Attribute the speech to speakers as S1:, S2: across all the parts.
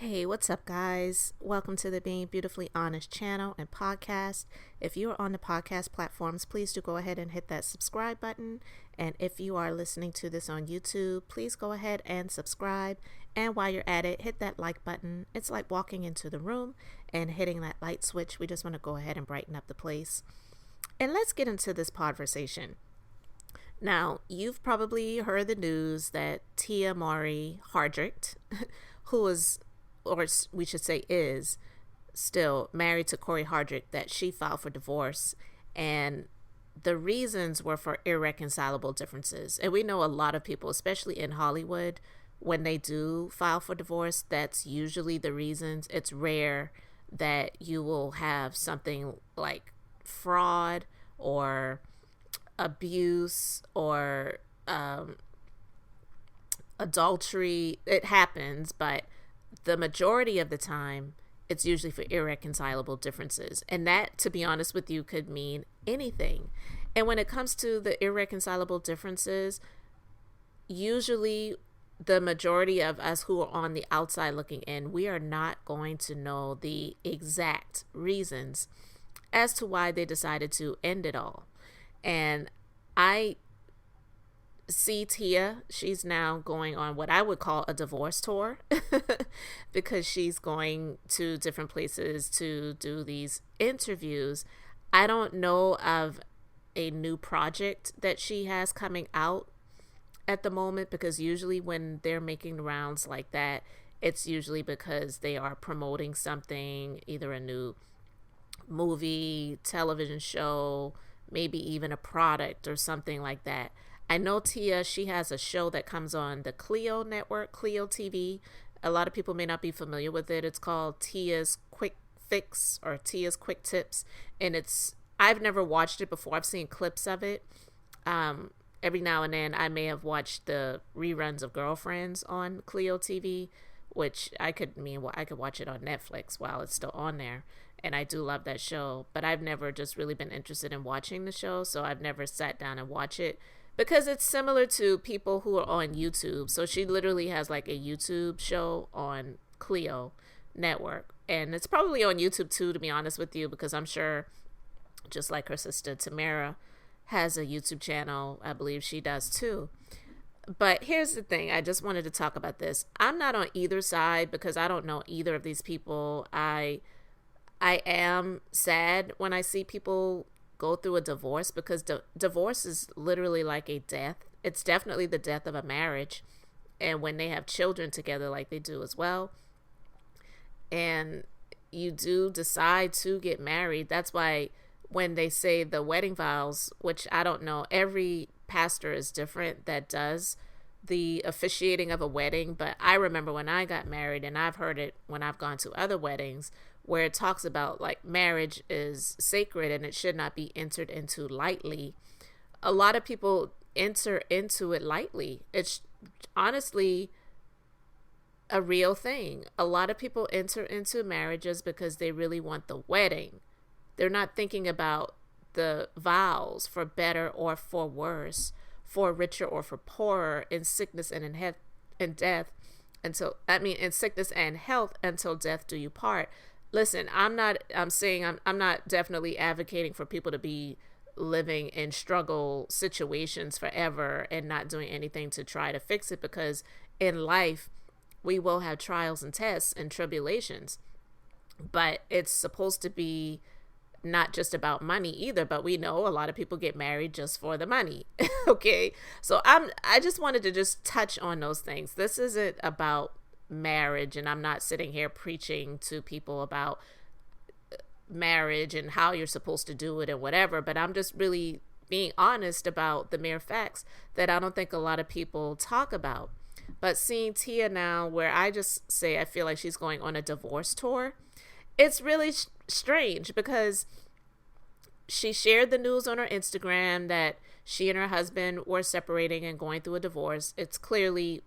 S1: Hey, what's up, guys? Welcome to the Being Beautifully Honest channel and podcast. If you are on the podcast platforms, please do go ahead and hit that subscribe button. And if you are listening to this on YouTube, please go ahead and subscribe. And while you're at it, hit that like button. It's like walking into the room and hitting that light switch. We just want to go ahead and brighten up the place. And let's get into this conversation. Now, you've probably heard the news that tiamowrydivorce, who is, or we should say is, still married to coryhardrict, that she filed for divorce. And the reasons were for irreconcilable differences. And we know a lot of people, especially in Hollywood, when they do file for divorce, that's usually the reasons. It's rare that you will have something like fraud or abuse or adultery. It happens, but the majority of the time it's usually for irreconcilable differences, and that, to be honest with you, could mean anything. And when it comes to the irreconcilable differences, usually the majority of us who are on the outside looking in, we are not going to know the exact reasons as to why they decided to end it all. And I see Tia, she's now going on what I would call a divorce tour because she's going to different places to do these interviews. I don't know of a new project that she has coming out at the moment, because usually when they're making rounds like that, it's usually because they are promoting something, either a new movie, television show, maybe even a product or something like that. I know Tia, she has a show that comes on the Clio network, Clio TV. A lot of people may not be familiar with it. It's called Tia's Quick Fix or Tia's Quick Tips. And I've never watched it before. I've seen clips of it. Every now and then I may have watched the reruns of Girlfriends on Clio TV, which I could watch it on Netflix while it's still on there. And I do love that show, but I've never just really been interested in watching the show. So I've never sat down and watched it, because it's similar to people who are on YouTube. So she literally has like a YouTube show on Clio network, and it's probably on YouTube too, to be honest with you, because I'm sure, just like her sister Tamera has a YouTube channel, I believe she does too. But here's the thing, I just wanted to talk about this. I'm not on either side because I don't know either of these people. I am sad when I see people go through a divorce, because divorce is literally like a death. It's definitely the death of a marriage. And when they have children together, like they do as well, and you do decide to get married, that's why when they say the wedding vows, which I don't know, every pastor is different that does the officiating of a wedding, but I remember when I got married, and I've heard it when I've gone to other weddings, where it talks about like marriage is sacred and it should not be entered into lightly. A lot of people enter into it lightly. It's honestly a real thing. A lot of people enter into marriages because they really want the wedding. They're not thinking about the vows for better or for worse, for richer or for poorer, in sickness and in death, in sickness and health, until death do you part. Listen, I'm not definitely advocating for people to be living in struggle situations forever and not doing anything to try to fix it, because in life we will have trials and tests and tribulations. But it's supposed to be not just about money either, but we know a lot of people get married just for the money. Okay. So I just wanted to just touch on those things. This isn't about marriage, and I'm not sitting here preaching to people about marriage and how you're supposed to do it and whatever, but I'm just really being honest about the mere facts that I don't think a lot of people talk about. But seeing Tia now, where I just say I feel like she's going on a divorce tour, it's really strange, because she shared the news on her Instagram that she and her husband were separating and going through a divorce. It's clearly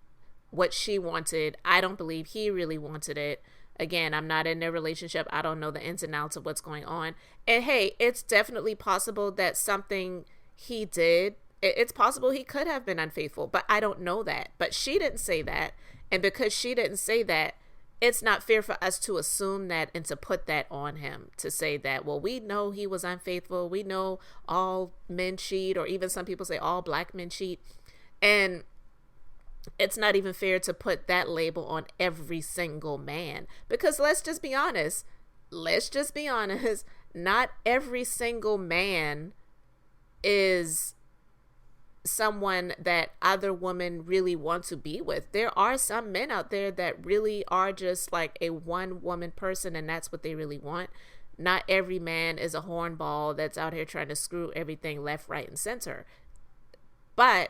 S1: what she wanted. I don't believe he really wanted it. Again, I'm not in their relationship. I don't know the ins and outs of what's going on. And hey, it's definitely possible that something he did, it's possible he could have been unfaithful, but I don't know that. But she didn't say that. And because she didn't say that, it's not fair for us to assume that and to put that on him, to say that, well, we know he was unfaithful. We know all men cheat, or even some people say all black men cheat. And it's not even fair to put that label on every single man, because let's just be honest. Not every single man is someone that other women really want to be with. There are some men out there that really are just like a one woman person, and that's what they really want. Not every man is a hornball that's out here trying to screw everything left, right, and center. But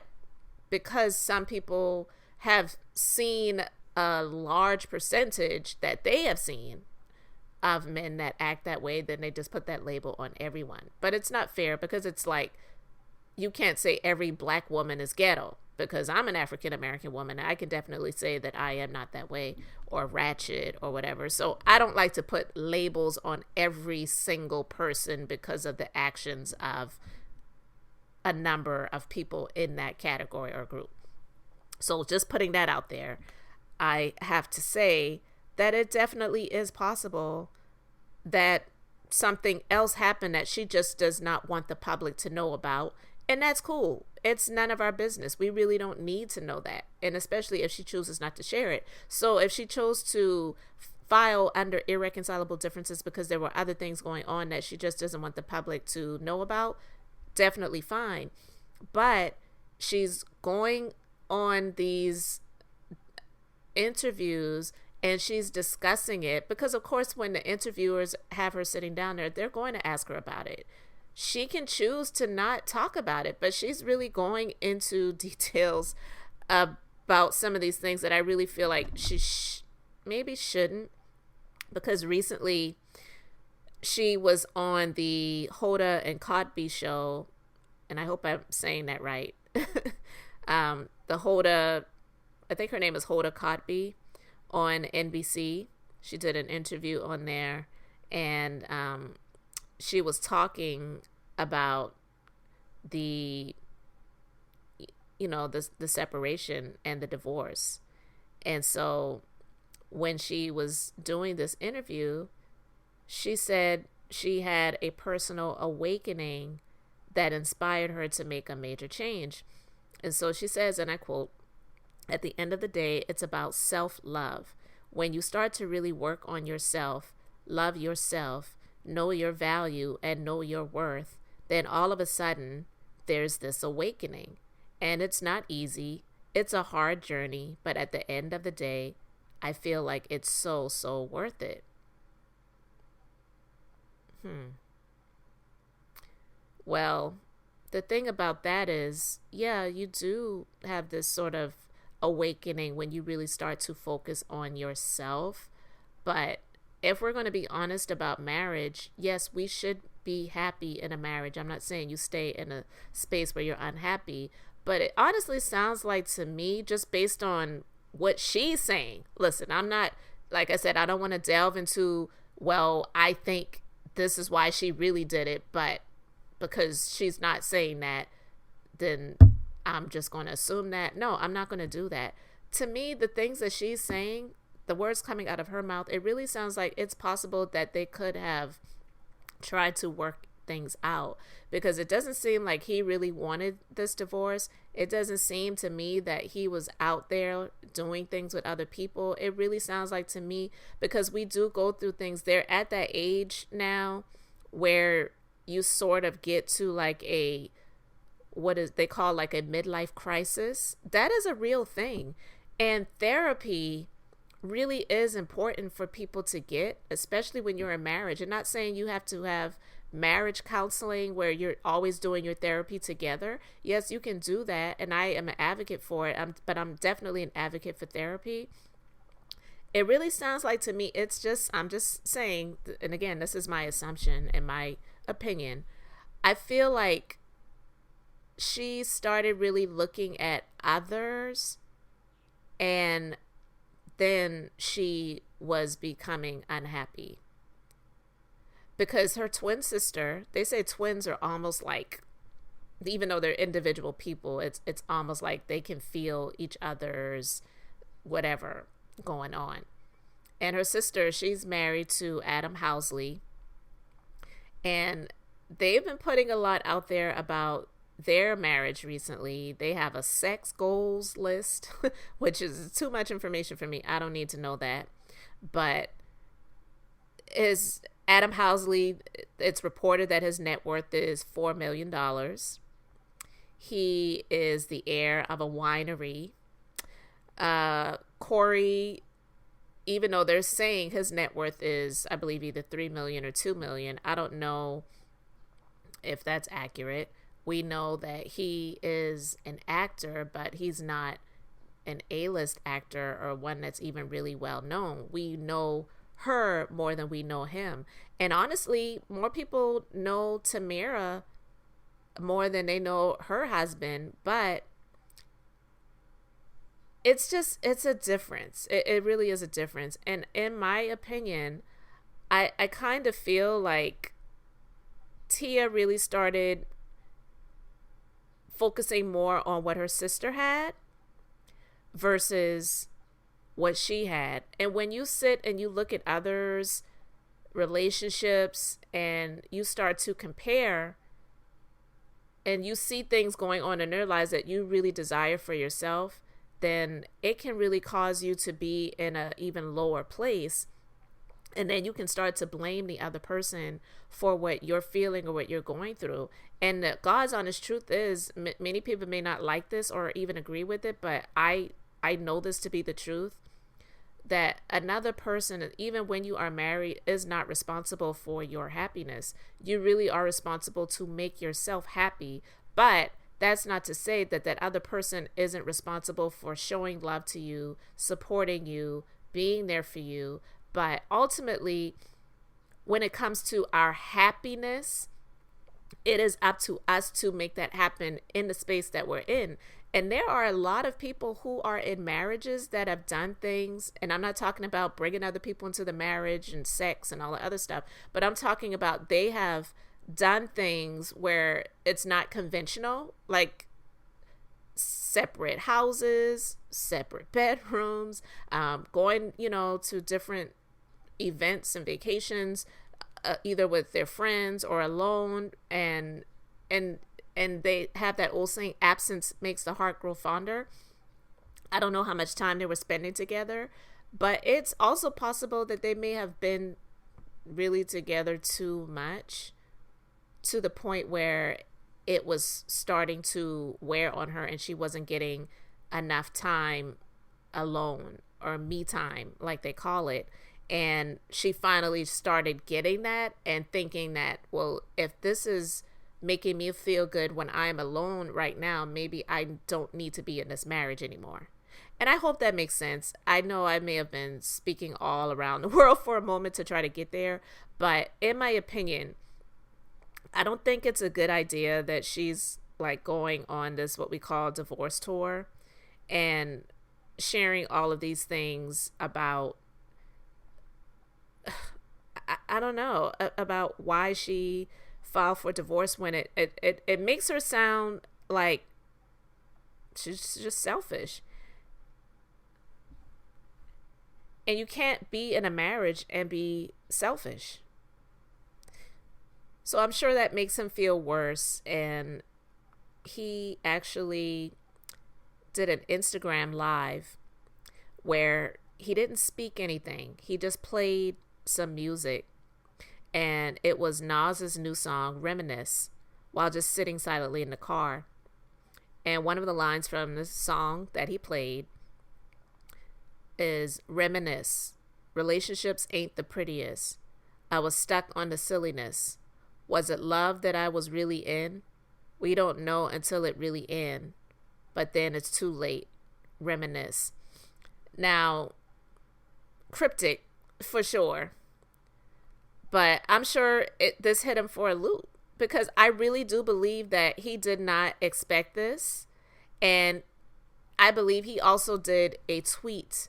S1: because some people have seen a large percentage that they have seen of men that act that way, then they just put that label on everyone. But it's not fair, because it's like, you can't say every black woman is ghetto, because I'm an African American woman. I can definitely say that I am not that way, or ratchet, or whatever. So I don't like to put labels on every single person because of the actions of a number of people in that category or group. So just putting that out there, I have to say that it definitely is possible that something else happened that she just does not want the public to know about. And that's cool. It's none of our business. We really don't need to know that. And especially if she chooses not to share it. So if she chose to file under irreconcilable differences because there were other things going on that she just doesn't want the public to know about, definitely fine. But she's going on these interviews and she's discussing it, because of course when the interviewers have her sitting down there, they're going to ask her about it. She can choose to not talk about it, but she's really going into details about some of these things that I really feel like she maybe shouldn't, because recently she was on the Hoda and Cosby show, and I hope I'm saying that right. The Hoda, I think her name is Hoda Cosby, on NBC. She did an interview on there, and she was talking about the separation and the divorce. And so when she was doing this interview, she said she had a personal awakening that inspired her to make a major change. And so she says, and I quote, "At the end of the day, it's about self-love. When you start to really work on yourself, love yourself, know your value, and know your worth, then all of a sudden there's this awakening. And it's not easy. It's a hard journey, but at the end of the day, I feel like it's so, so worth it." Well, the thing about that is, yeah, you do have this sort of awakening when you really start to focus on yourself. But if we're going to be honest about marriage, yes, we should be happy in a marriage. I'm not saying you stay in a space where you're unhappy, but it honestly sounds like to me, just based on what she's saying. Listen, I'm not, like I said, I don't want to delve into, well, I think this is why she really did it, but because she's not saying that, then I'm just going to assume that. No, I'm not going to do that. To me, the things that she's saying, the words coming out of her mouth, it really sounds like it's possible that they could have tried to work things out, because it doesn't seem like he really wanted this divorce. It doesn't seem to me that he was out there doing things with other people. It really sounds like to me, because we do go through things. They're at that age now where you sort of get to like a, what is they call like a midlife crisis. That is a real thing. And therapy really is important for people to get, especially when you're in marriage. I'm not saying you have to have marriage counseling where you're always doing your therapy together. Yes, you can do that, and I am an advocate for it, but I'm definitely an advocate for therapy. It really sounds like to me, I'm just saying, and again, this is my assumption and my opinion, I feel like she started really looking at others, and then she was becoming unhappy. Because her twin sister, they say twins are almost like, even though they're individual people, it's almost like they can feel each other's whatever going on. And her sister, she's married to Adam Housley. And they've been putting a lot out there about their marriage recently. They have a sex goals list, which is too much information for me. I don't need to know that. But is Adam Housley, it's reported that his net worth is $4 million. He is the heir of a winery. Cory, even though they're saying his net worth is, I believe, either $3 million or $2 million, I don't know if that's accurate. We know that he is an actor, but he's not an A-list actor or one that's even really well known. We know her more than we know him. And honestly, more people know Tamera more than they know her husband, but it's a difference. It really is a difference. And in my opinion, I kind of feel like Tia really started focusing more on what her sister had versus what she had. And when you sit and you look at others' relationships and you start to compare and you see things going on in their lives that you really desire for yourself, then it can really cause you to be in an even lower place. And then you can start to blame the other person for what you're feeling or what you're going through. And the God's honest truth is, many people may not like this or even agree with it, but I know this to be the truth, that another person, even when you are married, is not responsible for your happiness. You really are responsible to make yourself happy. But that's not to say that that other person isn't responsible for showing love to you, supporting you, being there for you. But ultimately, when it comes to our happiness, it is up to us to make that happen in the space that we're in. And there are a lot of people who are in marriages that have done things, and I'm not talking about bringing other people into the marriage and sex and all the other stuff, but I'm talking about they have done things where it's not conventional, like separate houses, separate bedrooms, going, to different events and vacations, either with their friends or alone, and they have that old saying, absence makes the heart grow fonder. I don't know how much time they were spending together, but it's also possible that they may have been really together too much, to the point where it was starting to wear on her and she wasn't getting enough time alone, or me time, like they call it. And she finally started getting that and thinking that, well, if this is making me feel good when I'm alone right now, maybe I don't need to be in this marriage anymore. And I hope that makes sense. I know I may have been speaking all around the world for a moment to try to get there, but in my opinion, I don't think it's a good idea that she's like going on this, what we call divorce tour, and sharing all of these things about, I don't know, about why she filed for divorce, when it makes her sound like she's just selfish. And you can't be in a marriage and be selfish. So I'm sure that makes him feel worse. And he actually did an Instagram live where he didn't speak anything. He just played some music. And it was Nas's new song, Reminisce, while just sitting silently in the car. And one of the lines from the song that he played is, reminisce, relationships ain't the prettiest. I was stuck on the silliness. Was it love that I was really in? We don't know until it really ends. But then it's too late. Reminisce. Now, cryptic for sure. But I'm sure this hit him for a loop, because I really do believe that he did not expect this. And I believe he also did a tweet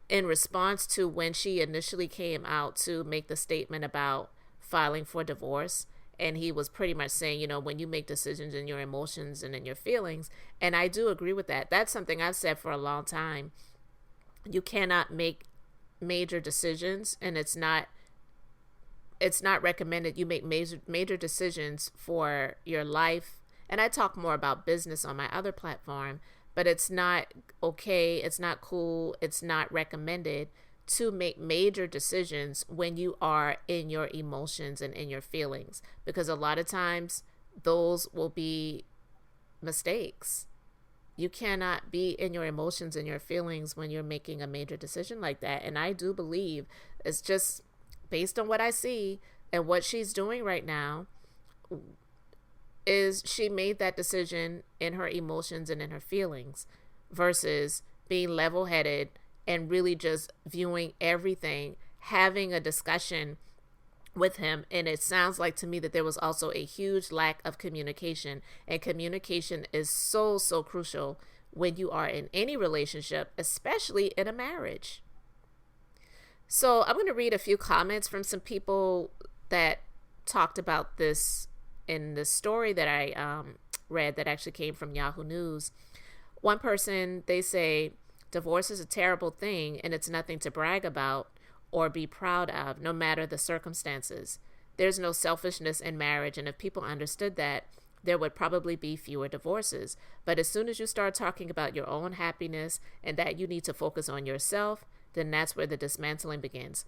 S1: in response to when she initially came out to make the statement about filing for divorce. And he was pretty much saying, when you make decisions in your emotions and in your feelings. And I do agree with that. That's something I've said for a long time. You cannot make major decisions, and it's not recommended you make major decisions for your life. And I talk more about business on my other platform, but it's not okay, it's not cool, it's not recommended to make major decisions when you are in your emotions and in your feelings, because a lot of times those will be mistakes. You cannot be in your emotions and your feelings when you're making a major decision like that. And I do believe, it's just based on what I see and what she's doing right now, is she made that decision in her emotions and in her feelings versus being level-headed and really just viewing everything, having a discussion with him. And it sounds like to me that there was also a huge lack of communication, and communication is so crucial when you are in any relationship, especially in a marriage. So I'm going to read a few comments from some people that talked about this in the story that I read that actually came from Yahoo News. One person, they say, divorce is a terrible thing and it's nothing to brag about or be proud of, no matter the circumstances. There's no selfishness in marriage, and if people understood that, there would probably be fewer divorces. But as soon as you start talking about your own happiness and that you need to focus on yourself, then that's where the dismantling begins.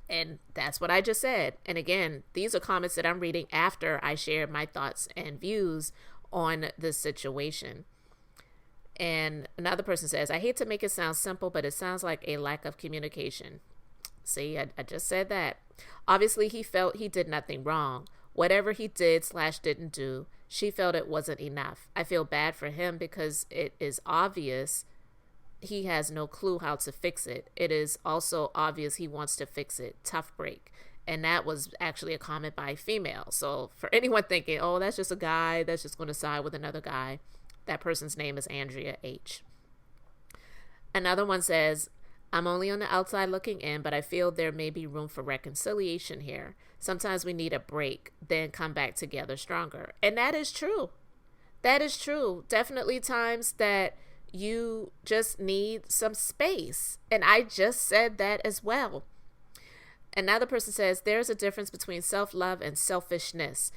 S1: And that's what I just said. And again, these are comments that I'm reading after I shared my thoughts and views on this situation. And another person says, I hate to make it sound simple, but it sounds like a lack of communication. See, I just said that. Obviously, he felt he did nothing wrong. Whatever he did/didn't do, she felt it wasn't enough. I feel bad for him because it is obvious he has no clue how to fix it. It is also obvious he wants to fix it. Tough break. And that was actually a comment by a female. So for anyone thinking, oh, that's just a guy that's just going to side with another guy, that person's name is Andrea H. Another one says, I'm only on the outside looking in, but I feel there may be room for reconciliation here. Sometimes we need a break, then come back together stronger. And that is true. That is true. Definitely times that you just need some space. And I just said that as well. Another person says, there's a difference between self-love and selfishness.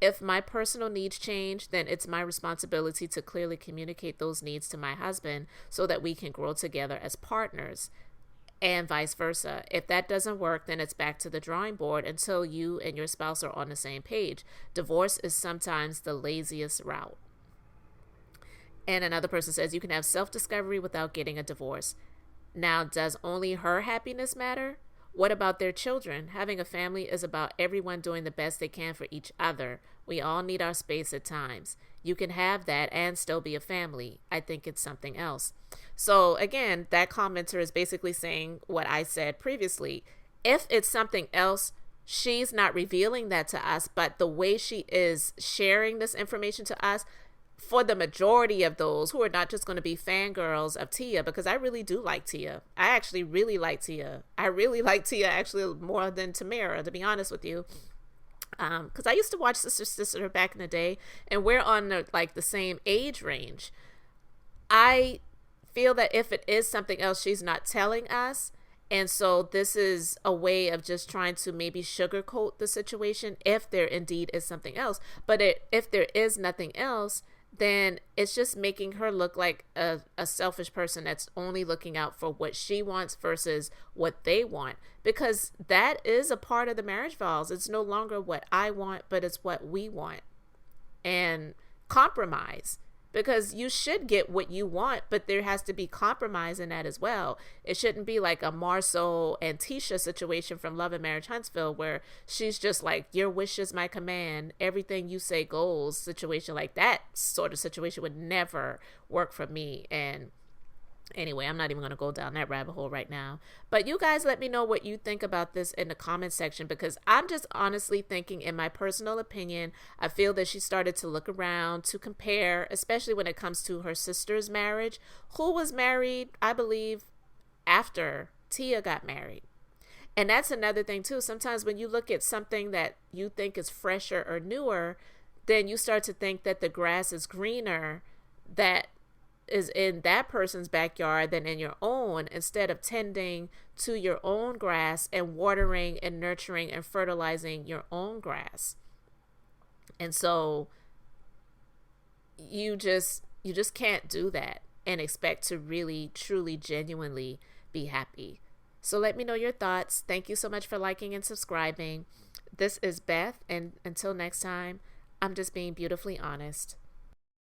S1: If my personal needs change, then it's my responsibility to clearly communicate those needs to my husband so that we can grow together as partners, and vice versa. If that doesn't work, then it's back to the drawing board until you and your spouse are on the same page. Divorce is sometimes the laziest route. And another person says, you can have self-discovery without getting a divorce. Now, does only her happiness matter? What about their children? Having a family is about everyone doing the best they can for each other. We all need our space at times. You can have that and still be a family. I think it's something else. So again, that commenter is basically saying what I said previously. If it's something else, she's not revealing that to us, but the way she is sharing this information to us, for the majority of those who are not just going to be fangirls of Tia, because I really do like Tia. I actually really like Tia. I really like Tia actually more than Tamera, to be honest with you. Because I used to watch Sister back in the day, and we're on the same age range. I feel that if it is something else, she's not telling us. And so this is a way of just trying to maybe sugarcoat the situation if there indeed is something else. But if there is nothing else, then it's just making her look like a selfish person that's only looking out for what she wants versus what they want. Because that is a part of the marriage vows. It's no longer what I want, but it's what we want. And compromise. Because you should get what you want, but there has to be compromise in that as well. It shouldn't be like a Marceau and Tisha situation from Love and Marriage Huntsville where she's just like, your wish is my command, everything you say goes situation. Like that sort of situation would never work for me. And anyway, I'm not even going to go down that rabbit hole right now. But you guys let me know what you think about this in the comment section, because I'm just honestly thinking, in my personal opinion, I feel that she started to look around to compare, especially when it comes to her sister's marriage, who was married, I believe, after Tia got married. And that's another thing too. Sometimes when you look at something that you think is fresher or newer, then you start to think that the grass is greener, that is in that person's backyard than in your own, instead of tending to your own grass and watering and nurturing and fertilizing your own grass. And so you just can't do that and expect to really, truly, genuinely be happy. So let me know your thoughts. Thank you so much for liking and subscribing. This is Beth, and until next time, I'm just being beautifully honest.